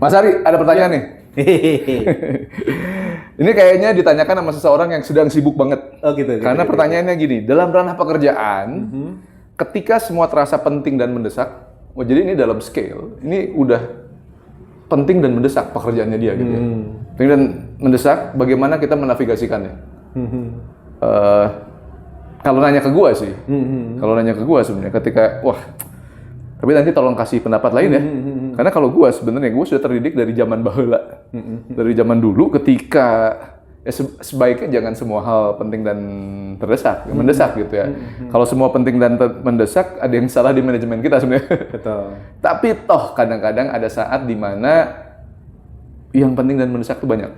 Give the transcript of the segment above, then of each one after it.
Mas Ari, ada pertanyaan nih. Ini kayaknya ditanyakan sama seseorang yang sedang sibuk banget. Oh gitu. Karena pertanyaannya gini, dalam ranah pekerjaan, ketika semua terasa penting dan mendesak, jadi ini dalam scale, ini udah penting dan mendesak pekerjaannya dia gitu ya. Penting dan mendesak, bagaimana kita menavigasikannya? Kalau nanya ke gua sih, kalau nanya ke gua sebenarnya ketika, wah, tapi nanti tolong kasih pendapat lain ya. Karena kalau gua sebenarnya gua sudah terdidik dari zaman baheula. Dari zaman dulu ketika ya sebaiknya jangan semua hal penting dan mendesak gitu ya. Kalau semua penting dan mendesak, ada yang salah di manajemen kita sebenarnya. Betul. Tapi toh kadang-kadang ada saat di mana yang penting dan mendesak itu banyak.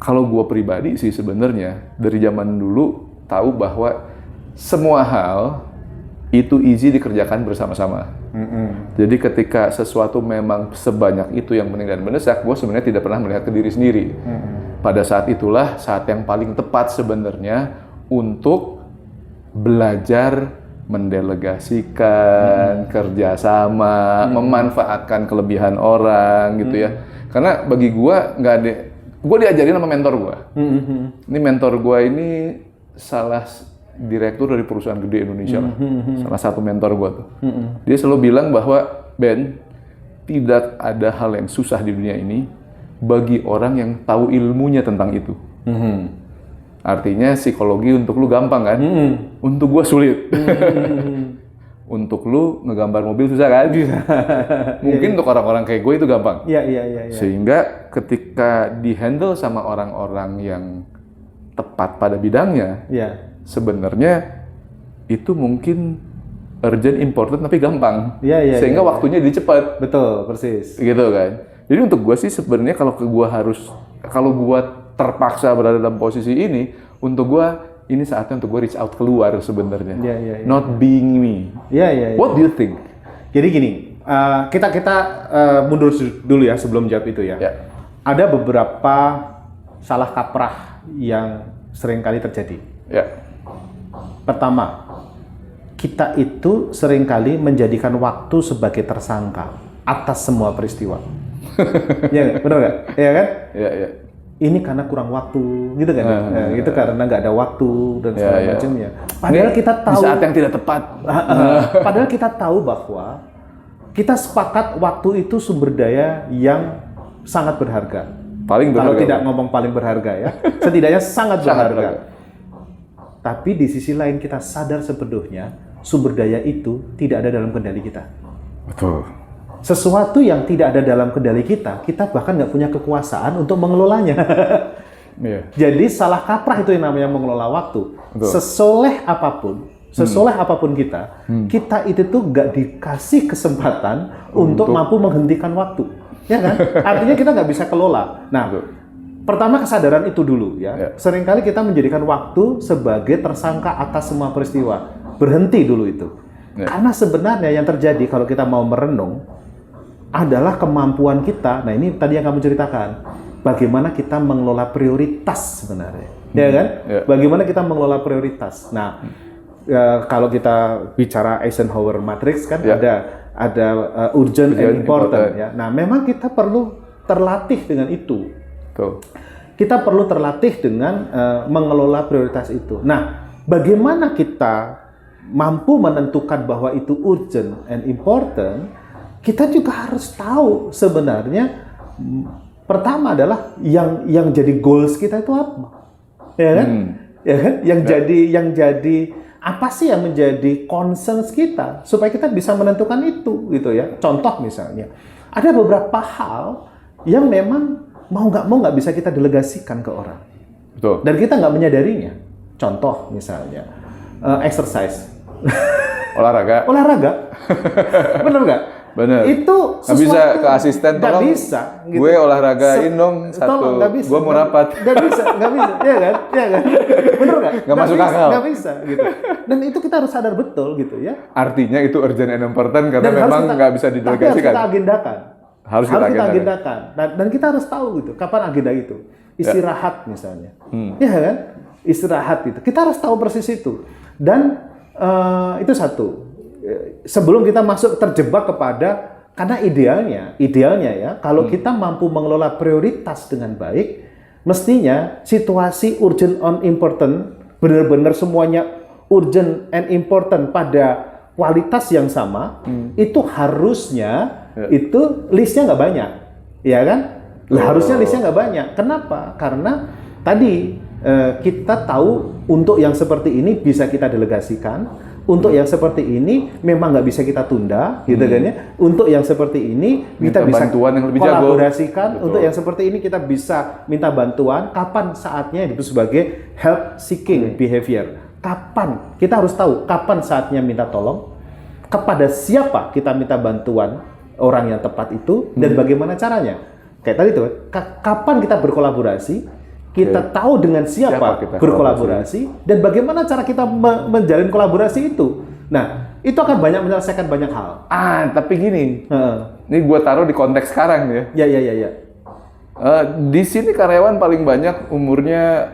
Kalau gua pribadi sih sebenarnya dari zaman dulu tahu bahwa semua hal itu easy dikerjakan bersama-sama. Jadi ketika sesuatu memang sebanyak itu yang penting dan mendesak, gue sebenarnya tidak pernah melihat ke diri sendiri. Pada saat itulah saat yang paling tepat sebenarnya untuk belajar mendelegasikan, kerjasama, memanfaatkan kelebihan orang gitu ya. Karena bagi gue nggak ada, gue diajarin sama mentor gue. Ini mentor gue ini salah direktur dari perusahaan gede Indonesia lah. Salah satu mentor gue tuh. Dia selalu bilang bahwa, Ben, tidak ada hal yang susah di dunia ini bagi orang yang tahu ilmunya tentang itu. Artinya psikologi untuk lu gampang kan? Untuk gue sulit. Untuk lu ngegambar mobil susah kan? Mungkin untuk orang-orang kayak gue itu gampang. Sehingga ketika di-handle sama orang-orang yang tepat pada bidangnya, sebenarnya itu mungkin urgent, important tapi gampang. Sehingga waktunya jadi cepat. Betul, persis. Gitu kan. Jadi untuk gue sih sebenarnya kalau gue terpaksa berada dalam posisi ini, untuk gue ini saatnya untuk gue reach out keluar sebenarnya. Not being me. What do you think? Jadi gini, kita mundur dulu ya sebelum jawab itu ya. Ada beberapa salah kaprah yang sering kali terjadi. Pertama, kita itu seringkali menjadikan waktu sebagai tersangka atas semua peristiwa. Ya, benar nggak? Ya kan? Ini karena kurang waktu, gitu kan? Itu karena nggak ada waktu dan segala macamnya. Padahal kita tahu di saat yang tidak tepat. Padahal kita tahu bahwa kita sepakat waktu itu sumber daya yang sangat berharga. Paling berharga. Kalau tidak ngomong paling berharga ya, setidaknya sangat berharga. Tapi di sisi lain kita sadar sepenuhnya sumber daya itu tidak ada dalam kendali kita. Betul. Sesuatu yang tidak ada dalam kendali kita, kita bahkan nggak punya kekuasaan untuk mengelolanya. Jadi salah kaprah itu yang namanya mengelola waktu. Betul. Sesoleh apapun kita itu tuh nggak dikasih kesempatan untuk mampu menghentikan waktu. Ya kan? Artinya kita nggak bisa kelola. Nah, pertama kesadaran itu dulu ya. Seringkali kita menjadikan waktu sebagai tersangka atas semua peristiwa. Berhenti dulu itu. Karena sebenarnya yang terjadi kalau kita mau merenung adalah kemampuan kita. Nah, ini tadi yang kamu ceritakan. Bagaimana kita mengelola prioritas sebenarnya. Ya kan? Bagaimana kita mengelola prioritas. Nah, kalau kita bicara Eisenhower Matrix kan ada urgent and important ya. Nah, memang kita perlu terlatih dengan itu. Kita perlu terlatih dengan mengelola prioritas itu. Nah, bagaimana kita mampu menentukan bahwa itu urgent and important? Kita juga harus tahu sebenarnya pertama adalah yang jadi goals kita itu apa, ya kan? Ya kan? Yang jadi apa sih yang menjadi concerns kita supaya kita bisa menentukan itu gitu ya. Contoh misalnya, ada beberapa hal yang memang mau nggak bisa kita delegasikan ke orang. Betul. Dan kita nggak menyadarinya. Contoh misalnya, exercise. Olahraga. Bener nggak? Bener. Itu nggak bisa ke asisten, tolong. Nggak bisa. Gitu. Gue olahragain dong satu. Gue mau rapat. Nggak bisa. Ya kan? Bener nggak? Nggak masuk akal. Nggak bisa. Gitu. Dan itu kita harus sadar betul gitu ya. Artinya itu urgent and important karena memang nggak bisa didelegasikan. Tapi harus kita agendakan. Harus kita agendakan. Dan kita harus tahu gitu kapan agenda itu. Istirahat misalnya. Ya kan? Istirahat itu. Kita harus tahu persis itu. Dan itu satu. Sebelum kita masuk terjebak kepada Karena idealnya ya, kalau kita mampu mengelola prioritas dengan baik, mestinya situasi urgent on important, benar-benar semuanya urgent and important pada kualitas yang sama, itu harusnya itu listnya nggak banyak, ya kan? Harusnya listnya nggak banyak. Kenapa? Karena tadi kita tahu untuk yang seperti ini bisa kita delegasikan. Untuk yang seperti ini memang nggak bisa kita tunda, gitu kan ya. Untuk yang seperti ini kita bisa bantuan yang lebih kolaborasikan. jago. Untuk yang seperti ini kita bisa minta bantuan. Kapan saatnya itu sebagai help seeking behavior. Kapan kita harus tahu kapan saatnya minta tolong, kepada siapa kita minta bantuan orang yang tepat itu, dan bagaimana caranya. Kayak tadi tuh, kapan kita berkolaborasi. Kita tahu dengan siapa kita berkolaborasi dan bagaimana cara kita menjalin kolaborasi itu. Nah, itu akan menyelesaikan banyak hal. Tapi gini, ini gue taruh di konteks sekarang ya. Ya. Di sini karyawan paling banyak umurnya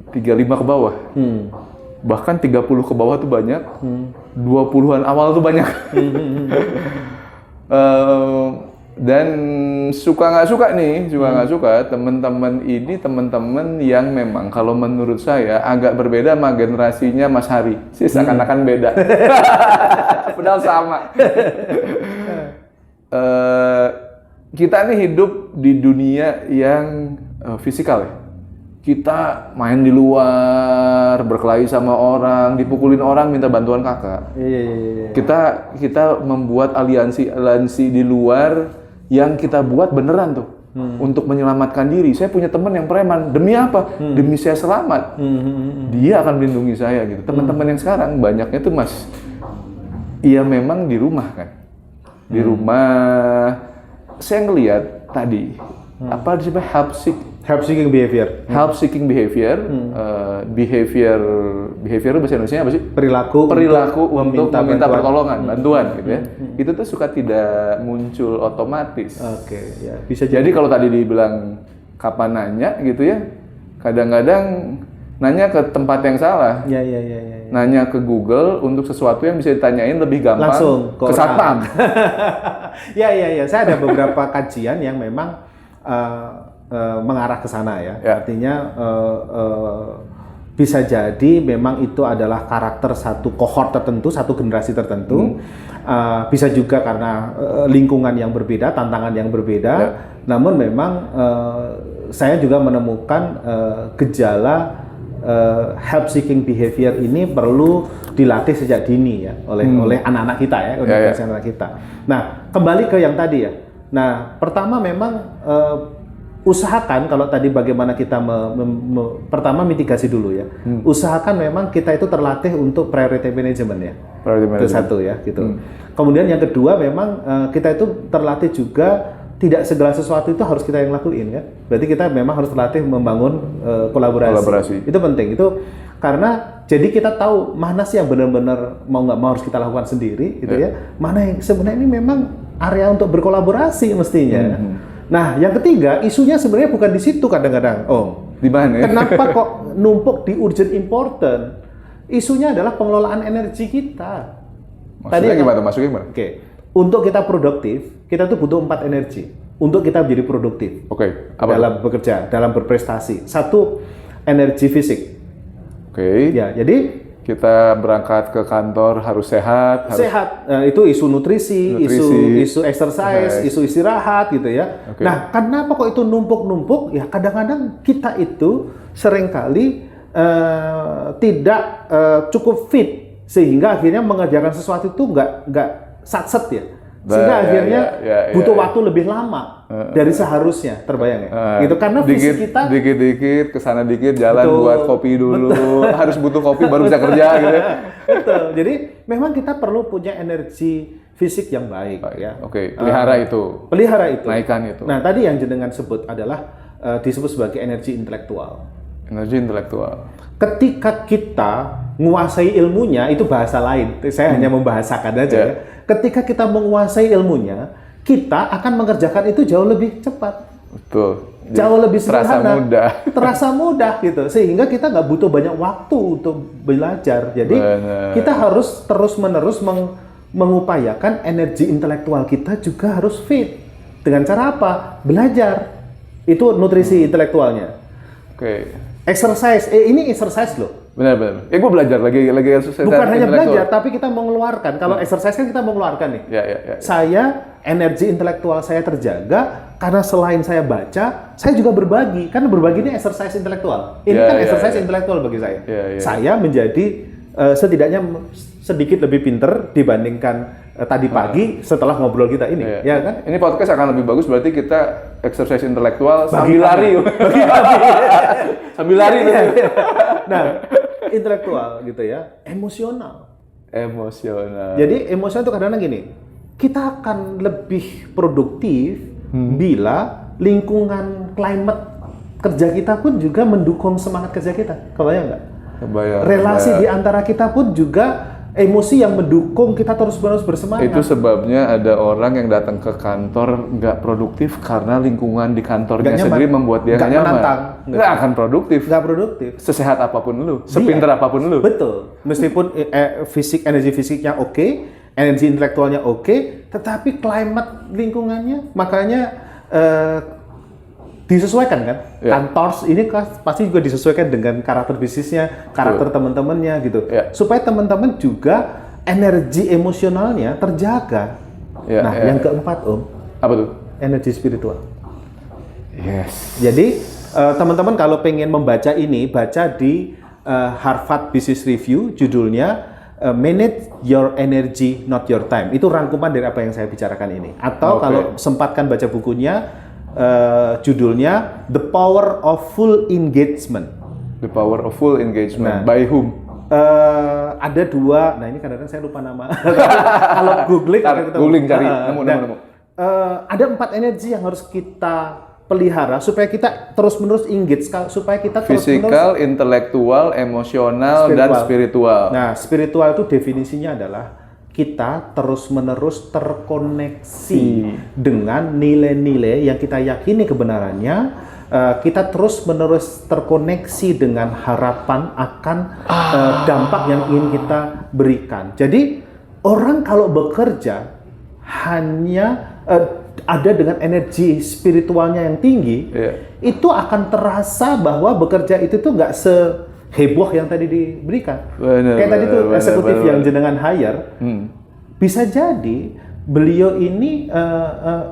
35 ke bawah. Bahkan 30 ke bawah tuh banyak. 20-an awal tuh banyak. Dan suka nggak suka teman-teman ini teman-teman yang memang kalau menurut saya agak berbeda sama generasinya Mas Hari, sih seakan-akan beda, padahal sama. Kita nih hidup di dunia yang fisikal ya. Kita main di luar, berkelahi sama orang, dipukulin orang, minta bantuan kakak. Kita membuat aliansi di luar yang kita buat beneran tuh untuk menyelamatkan diri. Saya punya teman yang preman, demi apa? Demi saya selamat. Dia akan melindungi saya gitu. Teman-teman yang sekarang banyaknya tuh iya memang di rumah kan. Di rumah saya ngelihat tadi apa disebut help seeking behavior. Behavior bahasa Indonesia apa sih? Perilaku untuk meminta pertolongan, bantuan gitu ya. Itu tuh suka tidak muncul otomatis. Ya. Bisa jadi kalau tadi dibilang kapan nanya gitu ya, kadang-kadang nanya ke tempat yang salah. Ya. Nanya ke Google untuk sesuatu yang bisa ditanyain lebih gampang langsung ke satpam. Ya. Saya ada beberapa kajian yang memang mengarah ke sana ya. Artinya bisa jadi memang itu adalah karakter satu kohort tertentu, satu generasi tertentu. Bisa juga karena lingkungan yang berbeda, tantangan yang berbeda. Namun memang saya juga menemukan gejala help seeking behavior ini perlu dilatih sejak dini ya oleh anak-anak kita ya, anak kita. Nah, kembali ke yang tadi ya. Nah, pertama memang usahakan kalau tadi bagaimana kita pertama mitigasi dulu ya. Usahakan memang kita itu terlatih untuk priority management ya. Itu satu ya gitu. Kemudian yang kedua memang kita itu terlatih juga tidak segala sesuatu itu harus kita yang lakuin kan. Berarti kita memang harus terlatih membangun kolaborasi. Itu penting. Itu karena jadi kita tahu mana sih yang benar-benar mau nggak mau harus kita lakukan sendiri gitu ya. Mana yang sebenarnya ini memang area untuk berkolaborasi mestinya. Nah, yang ketiga, isunya sebenarnya bukan di situ kadang-kadang. Di mana? Kenapa kok numpuk di urgent important? Isunya adalah pengelolaan energi kita. Maksudnya gimana? Oke. Untuk kita produktif, kita tuh butuh 4 energi. Untuk kita menjadi produktif. Dalam bekerja, dalam berprestasi. 1, energi fisik. Ya, jadi kita berangkat ke kantor harus sehat. Itu isu nutrisi. Isu exercise, isu istirahat gitu ya. Nah, kenapa kok itu numpuk-numpuk? Ya kadang-kadang kita itu seringkali tidak cukup fit sehingga akhirnya mengerjakan sesuatu itu nggak satset ya. Sehingga akhirnya butuh waktu lebih lama dari seharusnya, terbayang ya? Gitu, karena fisik kita dikit-dikit kesana dikit jalan buat kopi dulu, harus butuh kopi baru bisa kerja gitu. Betul. Jadi memang kita perlu punya energi fisik yang baik ya. Pelihara itu. Naikkan itu. Nah, tadi yang jenengan sebut adalah disebut sebagai energi intelektual. Ketika kita menguasai ilmunya, itu bahasa lain. Saya hanya membahasakan aja ya. Ketika kita menguasai ilmunya, kita akan mengerjakan itu jauh lebih cepat. Betul. Jauh lebih sederhana. Terasa mudah gitu. Sehingga kita nggak butuh banyak waktu untuk belajar. Jadi kita harus terus-menerus mengupayakan energi intelektual kita juga harus fit. Dengan cara apa? Belajar. Itu nutrisi intelektualnya. Oke. Exercise. Ini exercise loh. Benar. Gue belajar lagi exercise. Bukan hanya belajar, tapi kita mengeluarkan. Kalau exercise kan kita mengeluarkan nih. Ya. Saya, energi intelektual saya terjaga karena selain saya baca, saya juga berbagi. Karena berbagi ini exercise intelektual. Ini kan exercise intelektual bagi saya. Saya menjadi setidaknya sedikit lebih pinter dibandingkan tadi pagi setelah ngobrol kita ini, ya kan? Ini podcast akan lebih bagus berarti kita exercise intelektual sambil lari. Sambil lari. Nah, intelektual gitu ya, emosional. Jadi emosional itu kadang-kadang gini, kita akan lebih produktif bila lingkungan climate kerja kita pun juga mendukung semangat kerja kita. Kebayang nggak? Relasi di antara kita pun juga emosi yang mendukung kita terus-menerus bersemangat. Itu sebabnya ada orang yang datang ke kantor nggak produktif karena lingkungan di kantornya sendiri membuat dia nggak nyaman. Nggak akan produktif. Nggak produktif. Sesehat apapun lu, sepintar apapun lu. Betul. Meskipun energi fisiknya oke, energi intelektualnya oke, tetapi climate lingkungannya, makanya disesuaikan kan? Kantor ini pasti juga disesuaikan dengan karakter bisnisnya, karakter teman-temannya gitu. Supaya teman-teman juga energi emosionalnya terjaga. Yang keempat apa tuh? Energi spiritual. Yes. Jadi teman-teman kalau pengen membaca ini, baca di Harvard Business Review, judulnya Manage Your Energy, Not Your Time. Itu rangkuman dari apa yang saya bicarakan ini. Atau kalau sempatkan baca bukunya, judulnya The Power of Full Engagement. The Power of Full Engagement. By whom? Ada dua. Nah ini kadang-kadang saya lupa nama. Kalau googling cari nemu. Ada 4 energi yang harus kita pelihara supaya kita terus-menerus engage, supaya kita physical, intelektual, emosional, dan spiritual. Nah, spiritual itu definisinya adalah kita terus-menerus terkoneksi dengan nilai-nilai yang kita yakini kebenarannya. Kita terus-menerus terkoneksi dengan harapan akan dampak yang ingin kita berikan. Jadi orang kalau bekerja hanya ada dengan energi spiritualnya yang tinggi, itu akan terasa bahwa bekerja itu tuh nggak heboh yang tadi diberikan. Kayak tadi tuh eksekutif yang jenengan hire, bisa jadi beliau ini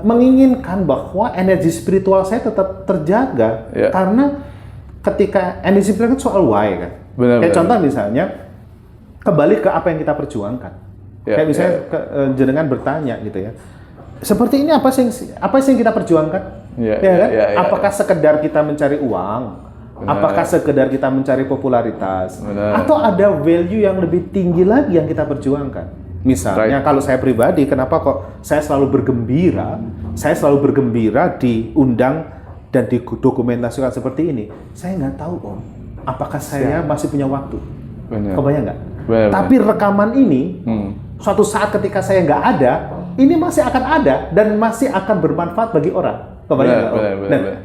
menginginkan bahwa energi spiritual saya tetap terjaga, karena ketika energi spiritual itu soal why kan. Kayak contoh misalnya, kembali ke apa yang kita perjuangkan. Kayak misalnya jenengan bertanya gitu ya, seperti ini apa sih yang kita perjuangkan? Apakah sekedar kita mencari uang? Apakah sekedar kita mencari popularitas? Atau ada value yang lebih tinggi lagi yang kita perjuangkan? Misalnya kalau saya pribadi, kenapa kok saya selalu bergembira? Saya selalu bergembira diundang dan didokumentasikan seperti ini. Saya nggak tahu apakah saya masih punya waktu? Kebayang nggak? Tapi rekaman ini, suatu saat ketika saya nggak ada, ini masih akan ada dan masih akan bermanfaat bagi orang. Kebayang nggak?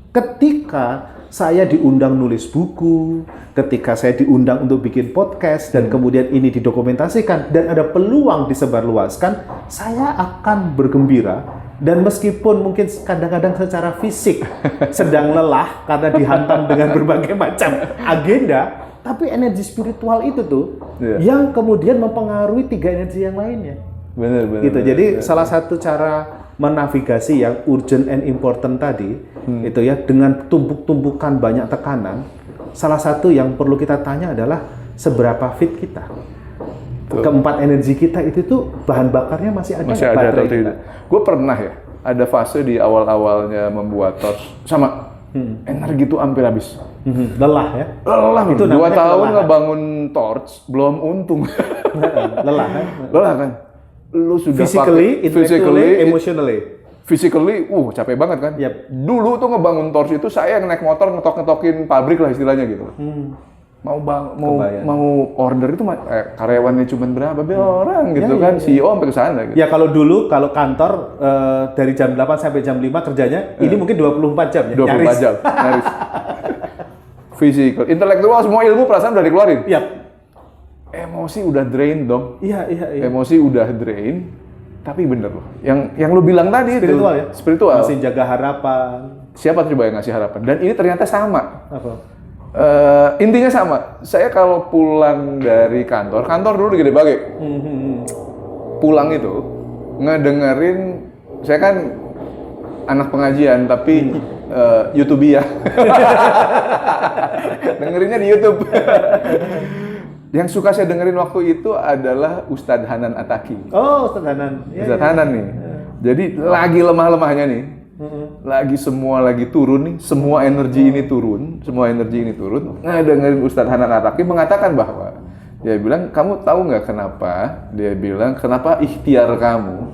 Ketika saya diundang nulis buku, ketika saya diundang untuk bikin podcast, dan kemudian ini didokumentasikan dan ada peluang disebarluaskan, saya akan bergembira. Dan meskipun mungkin kadang-kadang secara fisik sedang lelah karena dihantam dengan berbagai macam agenda, tapi energi spiritual itu tuh yang kemudian mempengaruhi 3 energi yang lainnya. Benar. Jadi salah satu cara menavigasi yang urgent and important tadi, itu ya, dengan tumpuk-tumpukan banyak tekanan, salah satu yang perlu kita tanya adalah seberapa fit kita. Keempat energi kita itu tuh bahan bakarnya masih ada atau tidak? Gue pernah ada fase di awal-awalnya membuat torch sama energi itu hampir habis. Lelah ya? Lelah. Itu 2 tahun ngebangun torch belum untung. Lelah kan? Lelah kan? Lu sudah physically, emotionally. Physically, capek banget kan? Dulu tuh ngebangun torch itu saya yang naik motor ngetok-ngetokin pabrik lah istilahnya gitu. Mau order itu karyawannya cuma berapa orang gitu kan? CEO sampai ke sana gitu. Ya kalau kantor dari jam 8 sampai jam 5 kerjanya, ini mungkin 24 jam ya. 24 jam. Nyaris. Physical, intelektual, semua ilmu perasaan udah dikeluarin. emosi udah drain dong. Iya. Emosi udah drain, tapi bener loh. Yang lu bilang tadi Spiritual itu, ya? spiritual. Masih jaga harapan. Siapa coba yang ngasih harapan? Dan ini ternyata sama. Apa? Intinya sama. Saya kalau pulang dari kantor dulu di Gede Bage. Pulang itu ngedengerin, saya kan anak pengajian tapi YouTube ya. Dengerinnya di YouTube. Yang suka saya dengerin waktu itu adalah Ustadz Hanan Attaqi. Oh, Ustadz Hanan. Ustadz Hanan nih. Jadi lagi lemah-lemahnya nih. Lagi turun nih, semua energi ini turun. Nah, dengerin Ustadz Hanan Attaqi mengatakan bahwa dia bilang, kamu tahu nggak kenapa? Dia bilang, kenapa ikhtiar kamu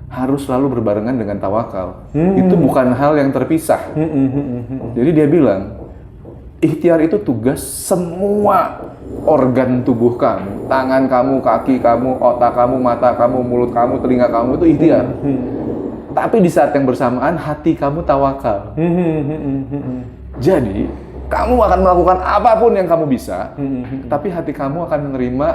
harus selalu berbarengan dengan tawakal? Itu bukan hal yang terpisah. Jadi dia bilang, ikhtiar itu tugas semua organ tubuh kamu. Tangan kamu, kaki kamu, otak kamu, mata kamu, mulut kamu, telinga kamu, itu ikhtiar. Tapi di saat yang bersamaan, hati kamu tawakal. Jadi, kamu akan melakukan apapun yang kamu bisa, tapi hati kamu akan menerima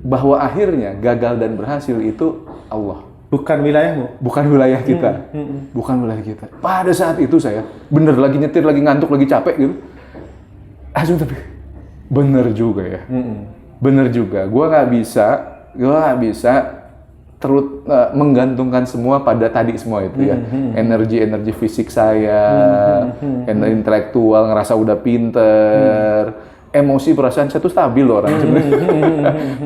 bahwa akhirnya gagal dan berhasil itu Allah. Bukan wilayahmu. Bukan wilayah kita. Bukan wilayah kita. Pada saat itu saya bener lagi nyetir, lagi ngantuk, lagi capek gitu. Tapi bener juga ya. Bener juga. Gua nggak bisa menggantungkan semua pada tadi semua itu ya. Energi fisik saya, energi intelektual, ngerasa udah pinter, emosi perasaan saya tuh stabil loh orang sebenarnya.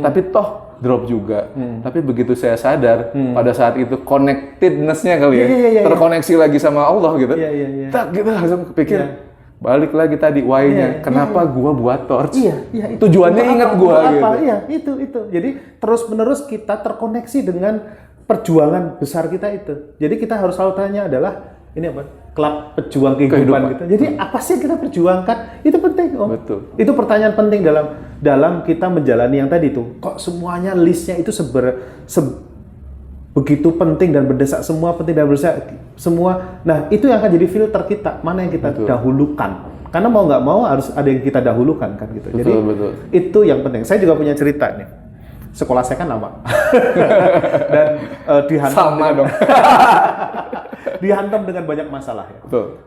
Tapi toh drop juga. Tapi begitu saya sadar pada saat itu connectedness-nya kali ya, terkoneksi lagi sama Allah gitu. Tak gitu langsung kepikir. Balik lagi tadi why-nya, kenapa gua buat torch? Itu. Tujuannya ingat gua gitu. Iya, itu. Jadi terus-menerus kita terkoneksi dengan perjuangan besar kita itu. Jadi kita harus selalu tanya adalah ini apa? Klub pejuang kehidupan gitu. Jadi apa sih yang kita perjuangkan? Itu penting, Om. Betul. Itu pertanyaan penting dalam kita menjalani yang tadi itu. Kok semuanya listnya itu begitu penting dan berdesak, semua penting dan berdesak semua. Nah, itu yang akan jadi filter kita, mana yang kita dahulukan. Karena mau nggak mau harus ada yang kita dahulukan kan gitu. Jadi itu yang penting. Saya juga punya cerita nih. Sekolah saya kan lama. Dan dihantam dong. Dihantam dengan banyak masalah ya. Betul.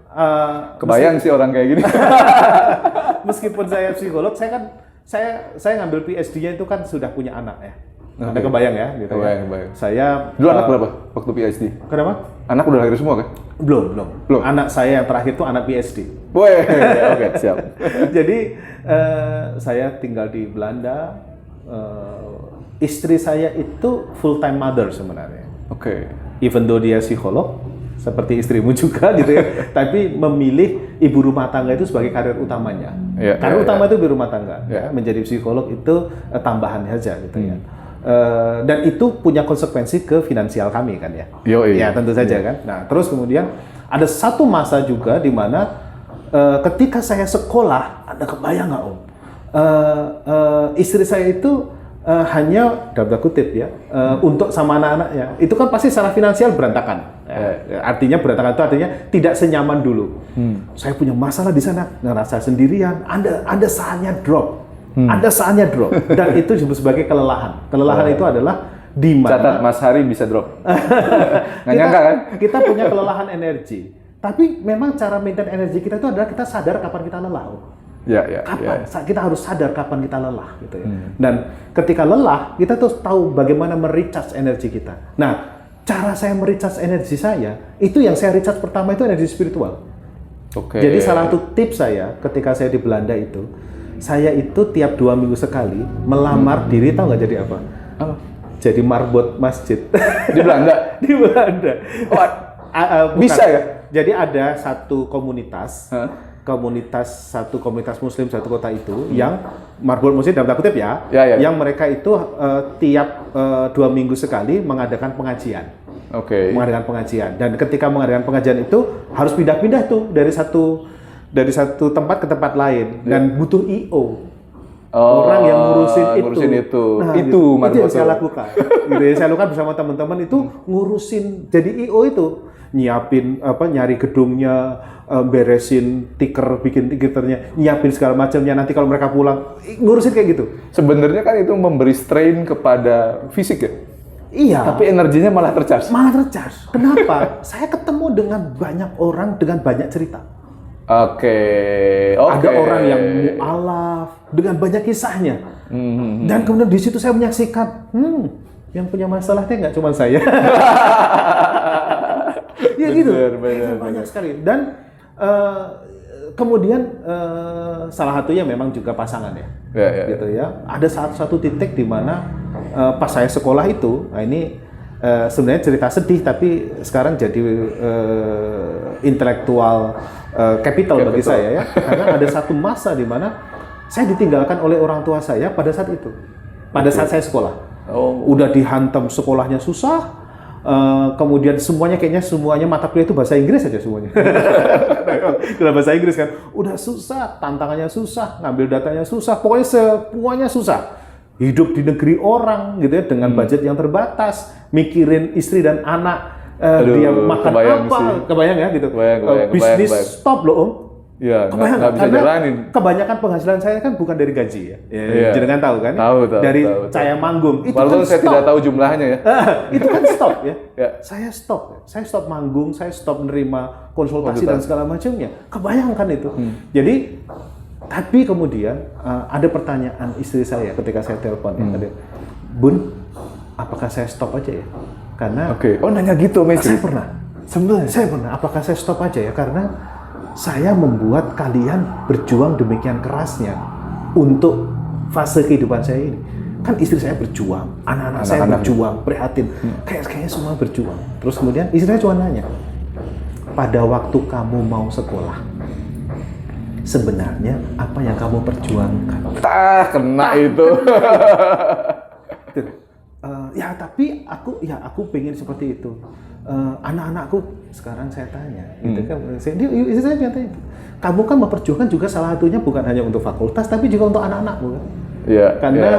Kebayang sih orang kayak gini. Meskipun saya psikolog, saya ngambil PhD-nya itu kan sudah punya anak ya. Anda kebayang ya, gitu kebayang. Saya dulu anak berapa waktu PhD? Kenapa? Anak udah lahir semua kan? Belum. Anak saya yang terakhir itu anak PhD. Woi, oke, siap. Jadi saya tinggal di Belanda. Istri saya itu full time mother sebenarnya. Oke. Even though dia psikolog, seperti istrimu juga gitu ya, tapi memilih ibu rumah tangga itu sebagai karir utamanya. Karir utama itu ibu rumah tangga. Ya. Menjadi psikolog itu tambahan saja gitu ya. Dan itu punya konsekuensi ke finansial kami kan ya. Ya tentu saja kan. Nah terus kemudian ada satu masa juga di mana ketika saya sekolah, Anda kebayang nggak Om? Istri saya itu hanya dalam tanda kutip ya untuk sama anak-anaknya. Itu kan pasti secara finansial berantakan. Artinya berantakan itu artinya tidak senyaman dulu. Saya punya masalah di sana, ngerasa sendirian. Anda saatnya drop. Ada saatnya drop, dan itu disebut sebagai kelelahan. Kelelahan itu adalah di mana catat Mas Hari bisa drop. Nggak nyangka kan? Kita punya kelelahan energi. Tapi memang cara maintain energi kita itu adalah kita sadar kapan kita lelah. Kapan? Kita harus sadar kapan kita lelah gitu ya. Dan ketika lelah, kita tuh tahu bagaimana merecharge energi kita. Nah, cara saya merecharge energi saya, itu yang saya recharge pertama itu energi spiritual. Jadi salah satu tips saya ketika saya di Belanda itu, saya itu tiap 2 minggu sekali melamar diri, tahu nggak jadi apa? Jadi marbot masjid. Di Belanda? Di Belanda. Bisa ya? Jadi ada satu komunitas, satu komunitas muslim satu kota itu yang marbot masjid dalam tanda kutip ya, yang mereka itu tiap 2 minggu sekali mengadakan pengajian. Mengadakan pengajian. Dan ketika mengadakan pengajian itu harus pindah-pindah tuh dari satu tempat ke tempat lain dan butuh IO. Orang yang ngurusin itu. Nah, itu yang saya lakukan. Saya lakukan bersama teman-teman itu ngurusin jadi IO itu. nyiapin nyari gedungnya, beresin bikin tikernya, nyiapin segala macamnya. Nanti kalau mereka pulang ngurusin kayak gitu. Sebenarnya kan itu memberi strain kepada fisik ya. Iya. Tapi energinya malah tercharge. Kenapa? Saya ketemu dengan banyak orang dengan banyak cerita. Oke. Ada orang yang mu'alaf dengan banyak kisahnya. Dan kemudian di situ saya menyaksikan, yang punya masalahnya nggak cuma saya. Ya gitu. Banyak sekali. Dan kemudian salah satunya memang juga pasangan ya. Gitu ya. Ada satu titik di mana pas saya sekolah itu, nah ini sebenarnya cerita sedih tapi sekarang jadi intelektual capital bagi saya ya. Karena ada satu masa di mana saya ditinggalkan oleh orang tua saya pada saat itu. Pada saat saya sekolah. Udah dihantam sekolahnya susah. Kemudian semuanya mata kuliah itu bahasa Inggris aja semuanya. Kalau bahasa Inggris kan udah susah, tantangannya susah, ngambil datanya susah, pokoknya semuanya susah. Hidup di negeri orang gitu ya dengan budget yang terbatas, mikirin istri dan anak, dia makan apa, kebayang ya gitu. Bisnis stop loh Om. Ya, nggak bisa jalanin. Kebanyakan penghasilan saya kan bukan dari gaji ya. Jangan tahu kan? Tahu. Dari saya manggung. Itu walaupun kan saya tidak tahu jumlahnya ya. Itu kan stop ya. Saya stop manggung, saya stop menerima konsultasi dan segala macamnya. Kebayangkan itu. Jadi tapi kemudian ada pertanyaan istri saya ketika saya telepon ya, Bun, apakah saya stop aja ya? Karena nanya gitu, saya pernah. Saya pernah. Apakah saya stop aja ya? Karena saya membuat kalian berjuang demikian kerasnya untuk fase kehidupan saya ini. Kan istri saya berjuang, anak-anak saya berjuang, prihatin. Kayaknya semua berjuang. Terus kemudian istri saya cuma nanya, pada waktu kamu mau sekolah, sebenarnya apa yang kamu perjuangkan? Kena itu. Ya tapi aku pengen seperti itu. Anak-anakku sekarang saya tanya, gitu kan? Istri saya tanya, kamu kan memperjuangkan juga salah satunya bukan hanya untuk fakultas, tapi juga untuk anak-anakmu kan? Karena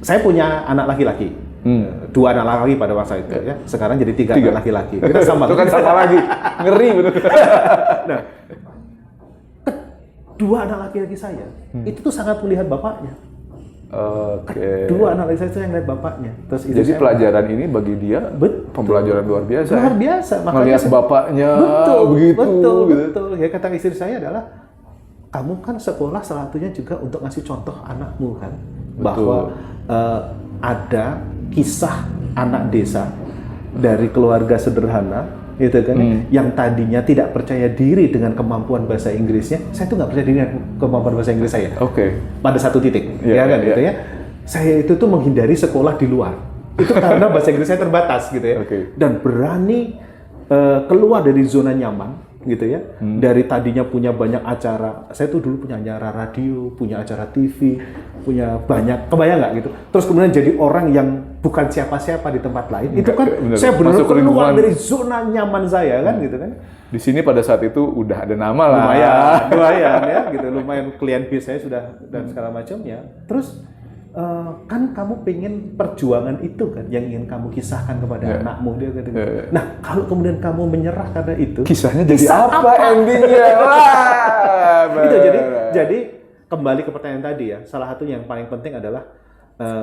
saya punya anak laki-laki. 2 anak laki pada masa itu ya. Sekarang jadi 3 anak laki-laki. Kita sama. Itu kan sama lagi. Ngeri betul. Nah, 2 anak laki-laki saya itu tuh sangat melihat bapaknya. Dua anak saya itu yang lihat bapaknya. Terus jadi pelajaran ini bagi dia pembelajaran luar biasa. Luar biasa. Melihat bapaknya betul. Ya kata istri saya adalah, kamu kan sekolah salah satunya juga untuk ngasih contoh anakmu kan, bahwa ada kisah anak desa dari keluarga sederhana. Gitu kan, yang tadinya tidak percaya diri dengan kemampuan bahasa Inggrisnya, saya tuh nggak percaya diri dengan kemampuan bahasa Inggris saya. Pada satu titik, gitu ya. Saya itu tuh menghindari sekolah di luar. Itu karena bahasa Inggris saya terbatas, gitu ya. Dan berani keluar dari zona nyaman, gitu ya. Dari tadinya punya banyak acara, saya tuh dulu punya acara radio, punya acara TV, punya banyak, kebayang nggak gitu. Terus kemudian jadi orang yang bukan siapa-siapa di tempat lain, itu kan saya benar-benar keluar dari zona nyaman saya kan, gitu kan. Di sini pada saat itu udah ada nama lah. Lumayan ya, gitu. Lumayan klien base saya sudah dan segala macamnya. Terus kan kamu pengen perjuangan itu kan yang ingin kamu kisahkan kepada anakmu dia gitu. Nah, kalau kemudian kamu menyerah karena itu, kisahnya jadi apa endingnya? Itu jadi kembali ke pertanyaan tadi ya. Salah satu yang paling penting adalah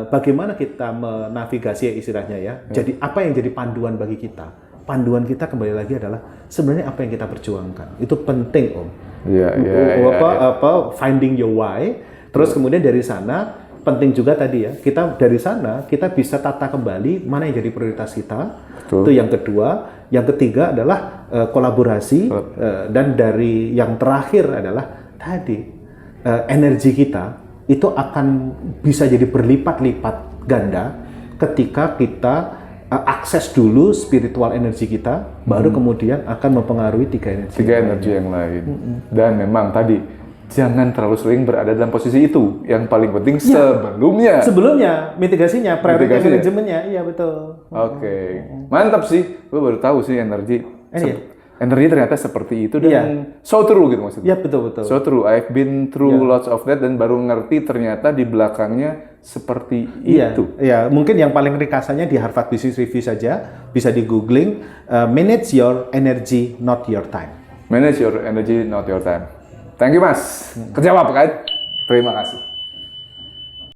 bagaimana kita menavigasi istilahnya ya. Jadi apa yang jadi panduan bagi kita? Panduan kita kembali lagi adalah sebenarnya apa yang kita perjuangkan. Itu penting Om. Finding your why. Terus kemudian dari sana penting juga tadi ya, dari sana kita bisa tata kembali mana yang jadi prioritas kita. Itu yang kedua. Yang ketiga adalah kolaborasi. Dan dari yang terakhir adalah tadi energi kita itu akan bisa jadi berlipat-lipat ganda ketika kita akses dulu spiritual energi kita, baru kemudian akan mempengaruhi 3 energi yang lain. Dan memang tadi jangan terlalu sering berada dalam posisi itu. Yang paling penting sebelumnya mitigasinya, prioritas manajemennya. Iya betul. Mantap sih. Gue baru tahu sih energi. energi ternyata seperti itu dan Iya. so true gitu maksudnya. Iya, betul. So true. I've been through lots of that dan baru ngerti ternyata di belakangnya seperti itu. Iya, mungkin yang paling ringkasannya di Harvard Business Review saja, bisa di googling, manage your energy, not your time. Manage your energy, not your time. Thank you, Mas. Kejawab kan? Terima kasih.